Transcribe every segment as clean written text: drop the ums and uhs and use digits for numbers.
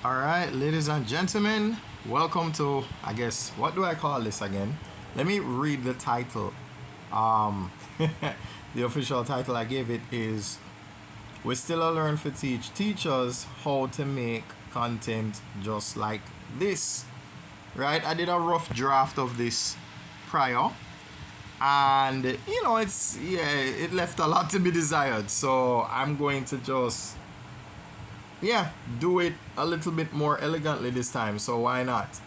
All right, ladies and gentlemen, welcome to, I guess, what do I call this again? Let me read the title. Um, the official title I gave it is We Still a Learn for Teach us how to make content just like this. Right? I did a rough draft of this prior, and it left a lot to be desired. So I'm going to just do it a little bit more elegantly this time, so why not?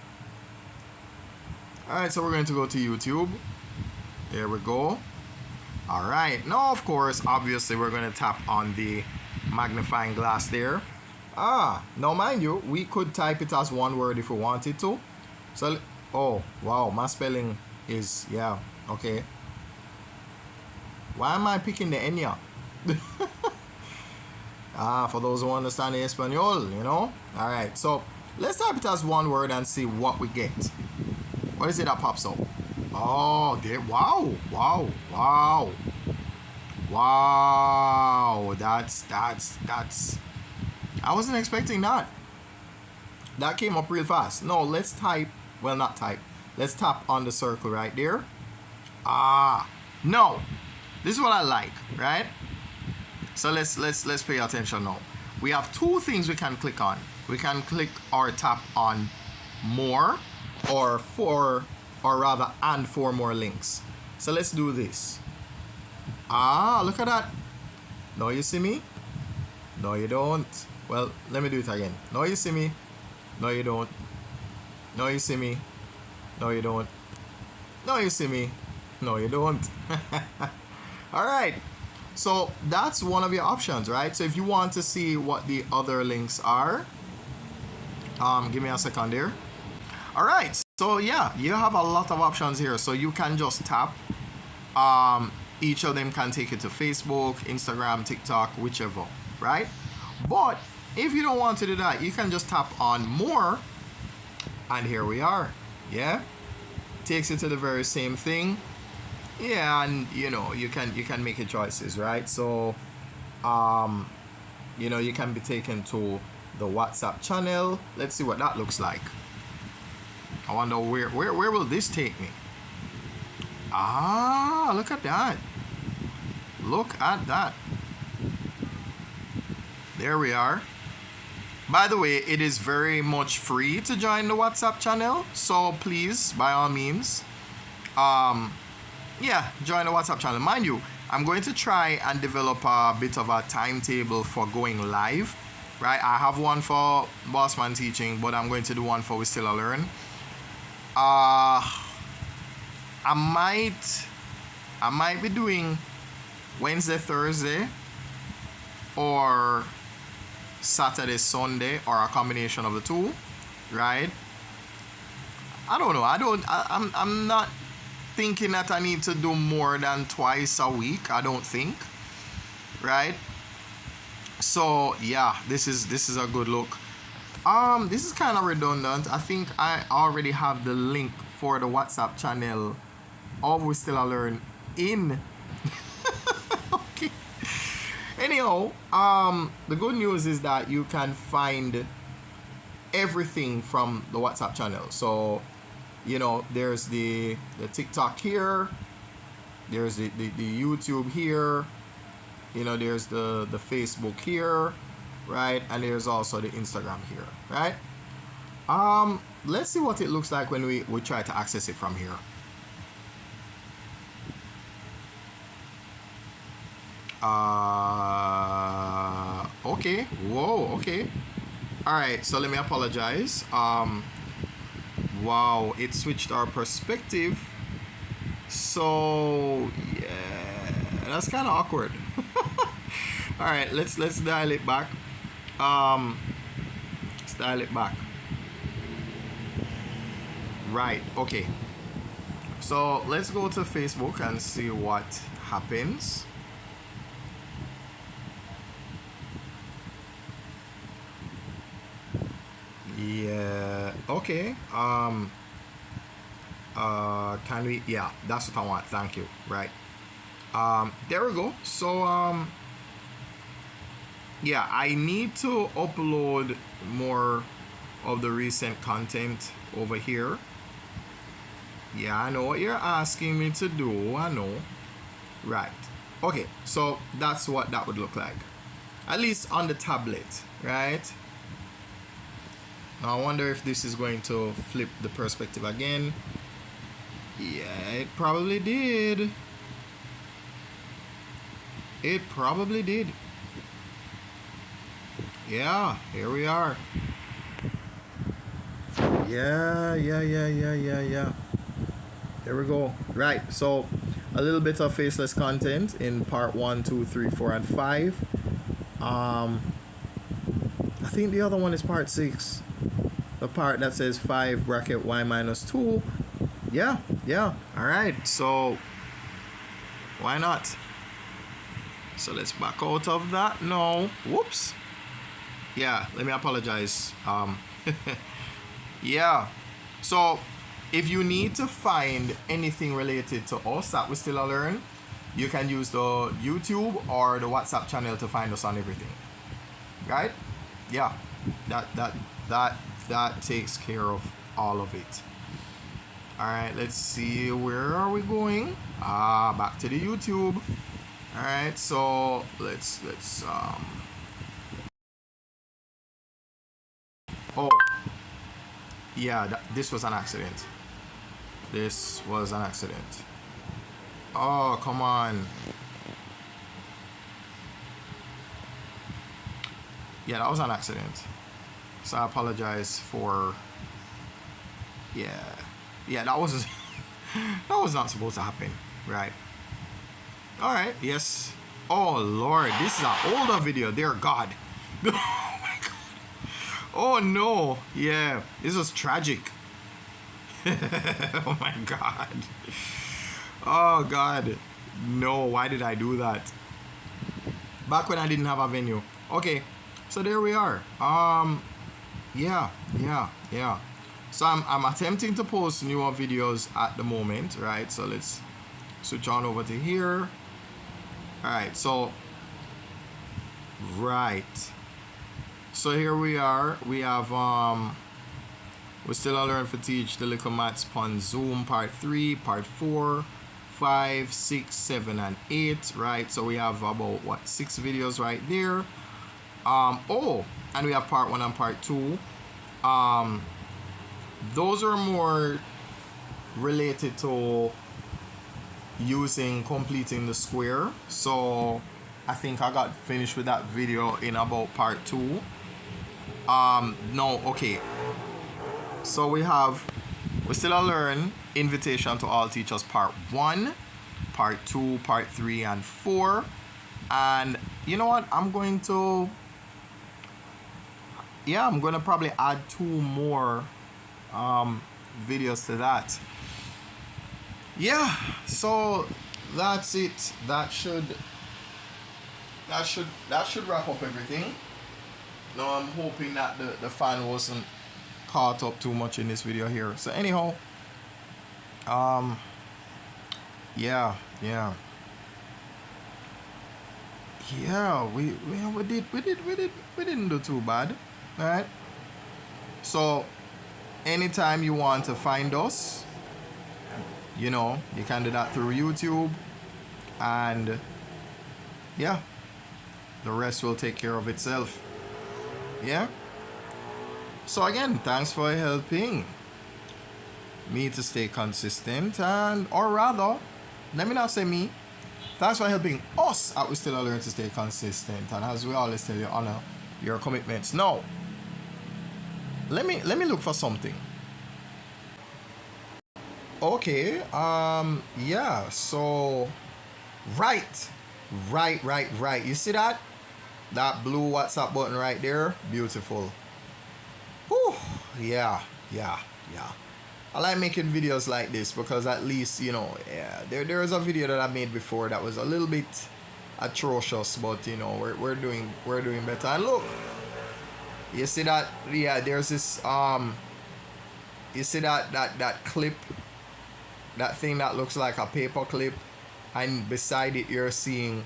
Alright, so we're going to go to YouTube. There we go. Alright, now of course, obviously we're going to tap on the magnifying glass there. Now mind you, we could type it as one word if we wanted to. So, oh, wow, my spelling is, okay. Why am I picking the Enya? For those who understand the Espanol, Alright, so let's type it as one word and see what we get. What is it that pops up? Oh, there. Wow. That's. I wasn't expecting that. That came up real fast. No, let's type. Well, not type. Let's tap on the circle right there. No. This is what I like, right? So let's pay attention now. We have two things we can click on. We can click or tap on more or four more links. So let's do this. Look at that. No, you see me? No, you don't. Well, let me do it again. No, you see me? No, you don't. No, you see me? No, you don't. No, you see me? No, you don't. All right. So that's one of your options, right? So if you want to see what the other links are, give me a second there. All right. So yeah, you have a lot of options here. So you can just tap. Each of them can take you to Facebook, Instagram, TikTok, whichever, right? But if you don't want to do that, you can just tap on more, and here we are. Yeah, takes you to the very same thing. Yeah, and you can make your choices, right? So you can be taken to the WhatsApp channel. Let's see what that looks like. I wonder where will this take me? Look at that. Look at that. There we are. By the way, it is very much free to join the WhatsApp channel, so please, by all means, join the WhatsApp channel. Mind you, I'm going to try and develop a bit of a timetable for going live, right? I have one for Bossman Teaching, but I'm going to do one for We Still a Learn. I might be doing Wednesday, Thursday, or Saturday, Sunday, or a combination of the two, right? I don't know. I'm not thinking that I need to do more than twice a week. I don't think, right? So yeah, this is a good look. This is kind of redundant. I think I already have the link for the WhatsApp channel of We Still a Learn in. Okay. Anyhow, the good news is that you can find everything from the WhatsApp channel. So there's the TikTok here, there's the YouTube here, there's the Facebook here, right? And there's also the Instagram here, right? Let's see what it looks like when we try to access it from here. Okay. Whoa, okay. Alright, so let me apologize. Wow, it switched our perspective. So yeah, that's kind of awkward. All right, let's dial it back. Let's dial it back. Right, okay. So let's go to Facebook and see what happens. Yeah, okay. Can we? Yeah, that's what I want. Thank you. Right. There we go. So yeah, I need to upload more of the recent content over here. Yeah, I know what you're asking me to do. I know. Right. Okay, so that's what that would look like. At least on the tablet, right? Now I wonder if this is going to flip the perspective again. Yeah, it probably did. It probably did. Yeah, here we are. Yeah. There we go. Right, so a little bit of faceless content in part 1, 2, 3, 4, and 5. I think the other one is part 6. The part that says 5 bracket y minus 2. Yeah. Alright, so why not? So let's back out of that now. Whoops. Yeah, let me apologize. Yeah. So if you need to find anything related to us that we still learn, you can use the YouTube or the WhatsApp channel to find us on everything. Right? Yeah. That takes care of all of it. Alright, let's see, where are we going? Back to the YouTube. Alright, so let's oh yeah, this was an accident. This was an accident. Oh, come on. Yeah, that was an accident. So I apologize for... Yeah, that was that was not supposed to happen, right? All right, yes. Oh Lord, this is an older video. Dear God. Oh my God. Oh no. Yeah, this was tragic. Oh my God. Oh God. No, why did I do that? Back when I didn't have a venue. Okay, so there we are. Yeah. So I'm attempting to post newer videos at the moment, right? So let's switch on over to here. All right, so so here we are. We have we still learn to teach the little maths on Zoom part 3, part 4, 5, 6, 7, and 8, right? So we have about what, 6 videos right there. Oh, and we have part 1 and part 2. Those are more related to completing the square. So I think I got finished with that video in about part 2. No, okay. So we still learn Invitation to All Teachers part 1, part 2, part 3, and 4. And you know what? I'm going to probably add 2 more videos to that. Yeah, so that's it. That should wrap up everything. Now I'm hoping that the fan wasn't caught up too much in this video here. So anyhow, yeah, we didn't do too bad. All right. So anytime you want to find us, you know, you can do that through YouTube, and yeah, the rest will take care of itself. Yeah. So again, thanks for helping me to stay consistent, or rather, let me not say me. Thanks for helping us at We Still Learn to stay consistent, and as we always tell you, honor your commitments. Now, let me look for something. Okay, yeah, so right. You see that blue WhatsApp button right there? Beautiful. Whew. Yeah. I like making videos like this because at least, you know, yeah, there was a video that I made before that was a little bit atrocious, but you know, we're doing better. And look, you see that? Yeah, there's this you see that clip, that thing that looks like a paper clip, and beside it you're seeing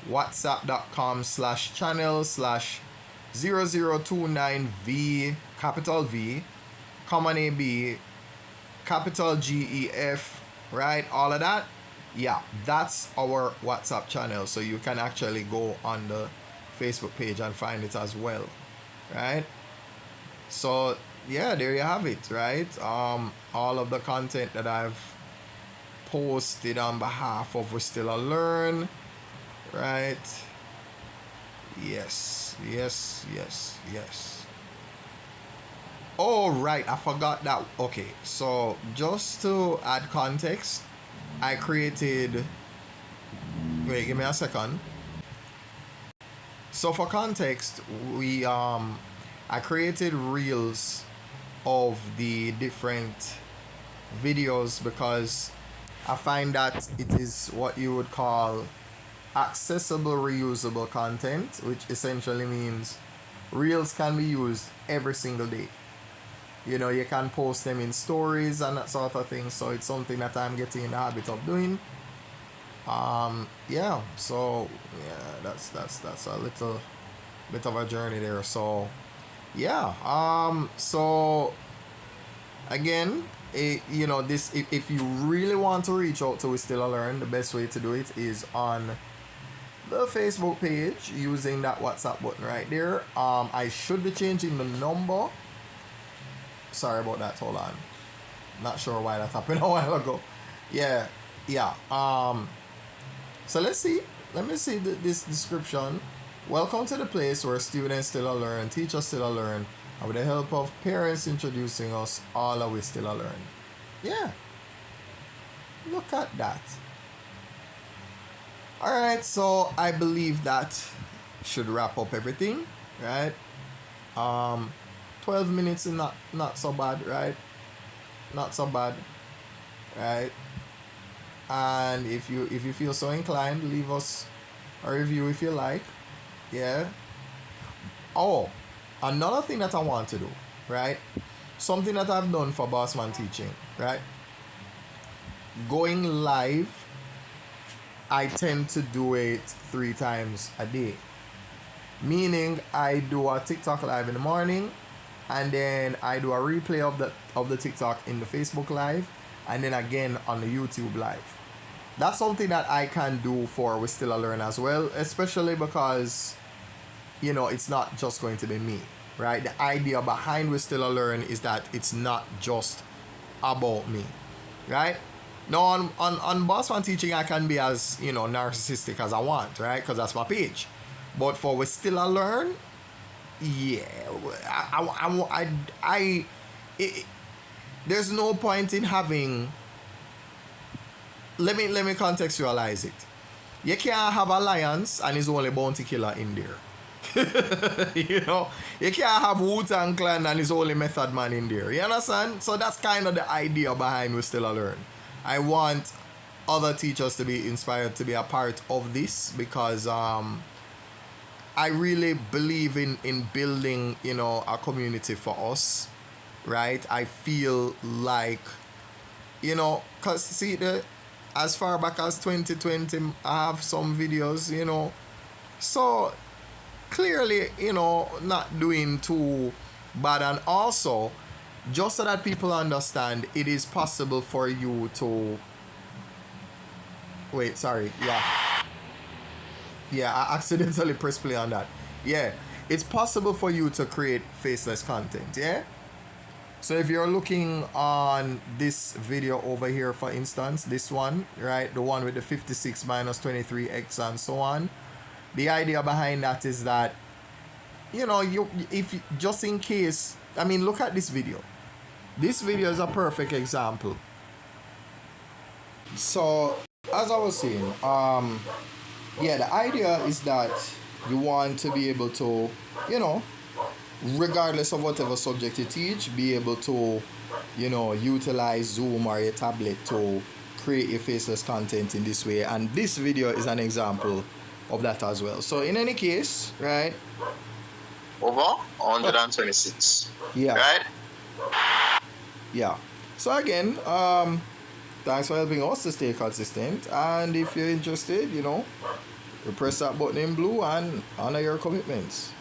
whatsapp.com/channel/0029v capital V, common AB, capital GEF, right? All of that. Yeah, that's our WhatsApp channel. So you can actually go on the Facebook page and find it as well, right? So yeah, there you have it, right? All of the content that I've posted on behalf of We Still a Learn, right? Yes. Oh, right, I forgot that. Okay, so just to add context, I created, wait, give me a second. So for context, I created reels of the different videos because I find that it is what you would call accessible reusable content, which essentially means reels can be used every single day. You know, you can post them in stories and that sort of thing. So it's something that I'm getting in the habit of doing. Yeah, so yeah, that's a little bit of a journey there. So yeah, so again, you know, this, if you really want to reach out to We Still a Learn, the best way to do it is on the Facebook page using that WhatsApp button right there. I should be changing the number. Sorry about that, hold on. Not sure why that happened a while ago. Yeah. So let me see this description. Welcome to the place where students still a learn, teachers still a learn, and with the help of parents introducing us, all of We Still a Learn. Yeah. Look at that. Alright, so I believe that should wrap up everything, right? 12 minutes is not so bad, right? Not so bad, right? And if you feel so inclined, leave us a review if you like. Yeah. Oh, another thing that I want to do, right? Something that I've done for Bossman Teaching, right? Going live, I tend to do it 3 times a day. Meaning I do a TikTok live in the morning, and then I do a replay of the TikTok in the Facebook live, and then again on the YouTube live. That's something that I can do for We Still a Learn as well, especially because, you know, it's not just going to be me, right? The idea behind We Still a Learn is that it's not just about me, right? Now on Bossman Teaching, I can be as, you know, narcissistic as I want, right? Because that's my page. But for We Still a Learn, yeah, there's no point in having. Let me contextualize it. You can't have Alliance and it's only Bounty Killer in there. You know, you can't have Wu-Tang Clan and it's only Method Man in there. You understand? So that's kind of the idea behind We Still a Learn. I want other teachers to be inspired to be a part of this because I really believe in building, you know, a community for us, right? I feel like, you know, because see, as far back as 2020, I have some videos, you know, so clearly, you know, not doing too bad. And also, just so that people understand, it is possible for you to, wait, sorry, yeah, I accidentally pressed play on that. Yeah, it's possible for you to create faceless content, yeah? So if you're looking on this video over here, for instance, this one, right? The one with the 56 minus 23x and so on. The idea behind that is that, you know, if just in case, I mean, look at this video. This video is a perfect example. So, as I was saying, yeah, the idea is that you want to be able to, you know, regardless of whatever subject you teach, be able to, you know, utilize Zoom or your tablet to create your faceless content in this way. And this video is an example of that as well. So in any case, right? Over 126. Yeah. Right? Yeah. So again, thanks for helping us to stay consistent. And if you're interested, you know, you press that button in blue and honor your commitments.